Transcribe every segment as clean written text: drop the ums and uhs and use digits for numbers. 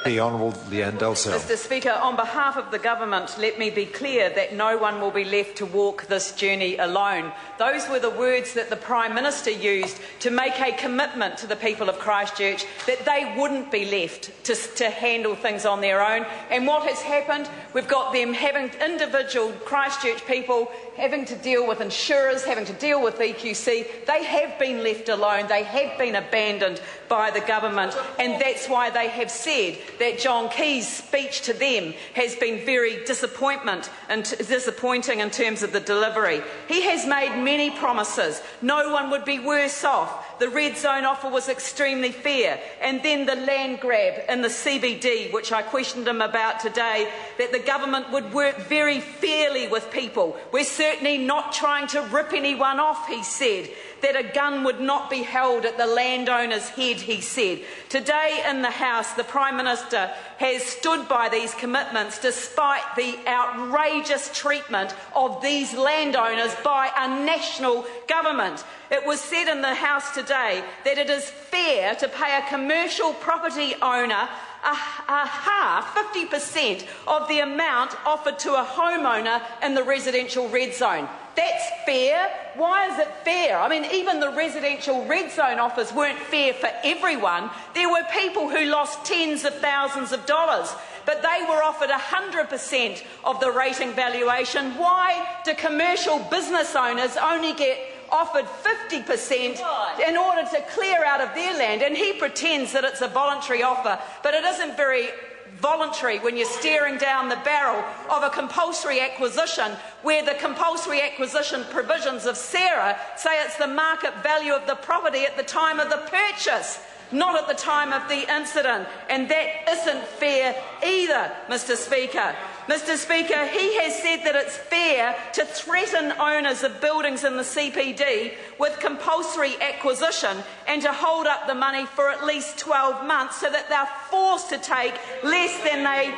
The Honourable Leanne Dalzell. Mr Speaker, on behalf of the government, let me be clear that no one will be left to walk this journey alone. Those were the words that the Prime Minister used to make a commitment to the people of Christchurch that they wouldn't be left to handle things on their own. And what has happened? We've got them having individual Christchurch people having to deal with insurers, having to deal with EQC. They have been left alone. They have been abandoned by the government, and that's why they have said that John Key's speech to them has been very disappointing in terms of the delivery. He has made many promises. No one would be worse off. The red zone offer was extremely fair. And then the land grab in the CBD, which I questioned him about today, that the government would work very fairly with people. We're certainly not trying to rip anyone off, he said. That a gun would not be held at the landowner's head, he said. Today in the House, the Prime Minister has stood by these commitments despite the outrageous treatment of these landowners by a national government. It was said in the House today that it is fair to pay a commercial property owner a half, 50% of the amount offered to a homeowner in the residential red zone. That's fair. Why is it fair? I mean, even the residential red zone offers weren't fair for everyone. There were people who lost tens of thousands of dollars, but they were offered 100% of the rating valuation. Why do commercial business owners only get offered 50% in order to clear out of their land? And he pretends that it's a voluntary offer, but it isn't very voluntary when you're staring down the barrel of a compulsory acquisition where the compulsory acquisition provisions of SARA say it's the market value of the property at the time of the purchase, not at the time of the incident. And that isn't fair either, Mr Speaker. Mr Speaker, he has said that it's fair to threaten owners of buildings in the CPD with compulsory acquisition and to hold up the money for at least 12 months so that they're forced to take less than they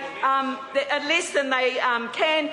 can,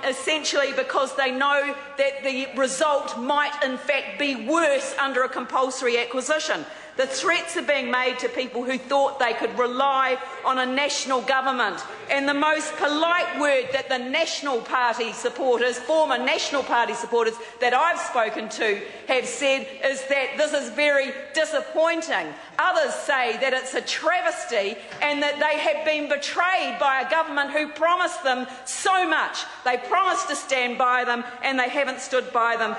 essentially because they know that the result might in fact be worse under a compulsory acquisition. The threats are being made to people who thought they could rely on a national government. And the most polite word that the National Party supporters, former National Party supporters that I've spoken to have said is that this is very disappointing. Others say that it's a travesty and that they have been betrayed by a government who promised them so much. They promised to stand by them and they haven't stood by them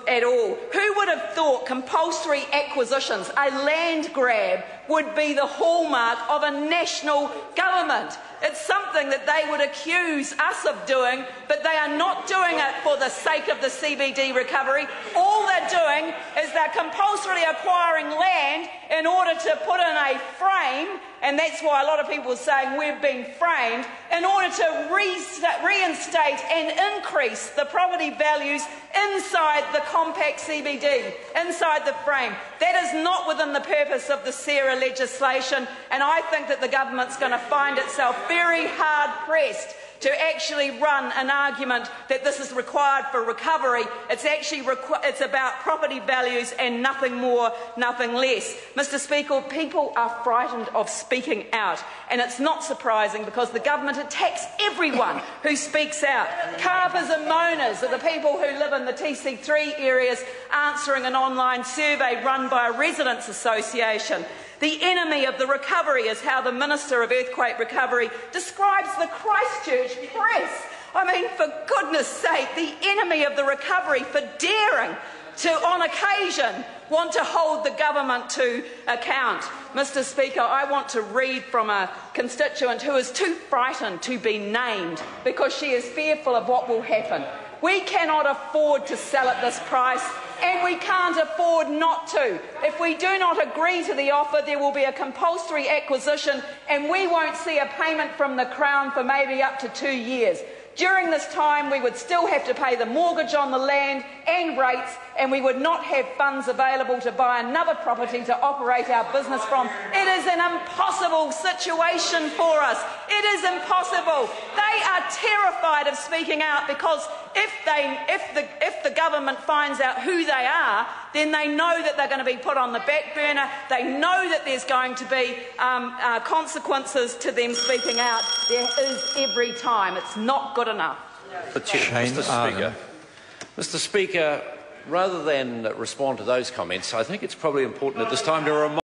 at all. Who would have thought compulsory acquisitions, a land grab, would be the hallmark of a national government? It's something that they would accuse us of doing, but they are not doing it for the sake of the CBD recovery. All they're doing is they're compulsorily acquiring land in order to put in a frame, and that's why a lot of people are saying we've been framed, in order to reinstate and increase the property values inside the compact CBD, inside the frame. That is not within the purpose of the SARA legislation, and I think that the government's going to find itself very hard-pressed to actually run an argument that this is required for recovery. It's actually it's about property values and nothing more, nothing less. Mr Speaker, people are frightened of speaking out, and it's not surprising because the government attacks everyone who speaks out. Carpers and moaners are the people who live in the TC3 areas answering an online survey run by a residents' association. The enemy of the recovery is how the Minister of Earthquake Recovery describes the Christchurch press. I mean, for goodness sake, the enemy of the recovery for daring to, on occasion, want to hold the government to account. Mr Speaker, I want to read from a constituent who is too frightened to be named because she is fearful of what will happen. We cannot afford to sell at this price, and we can't afford not to. If we do not agree to the offer, there will be a compulsory acquisition, and we won't see a payment from the Crown for maybe up to 2 years. During this time, we would still have to pay the mortgage on the land and rates, and we would not have funds available to buy another property to operate our business from. It is an impossible situation for us. It is impossible. They are terrified of speaking out because if the government finds out who they are, then they know that they're going to be put on the back burner. They know that there's going to be consequences to them speaking out. There is every time. It's not good enough. Mr. Speaker, rather than respond to those comments, I think it's probably important at this time to remind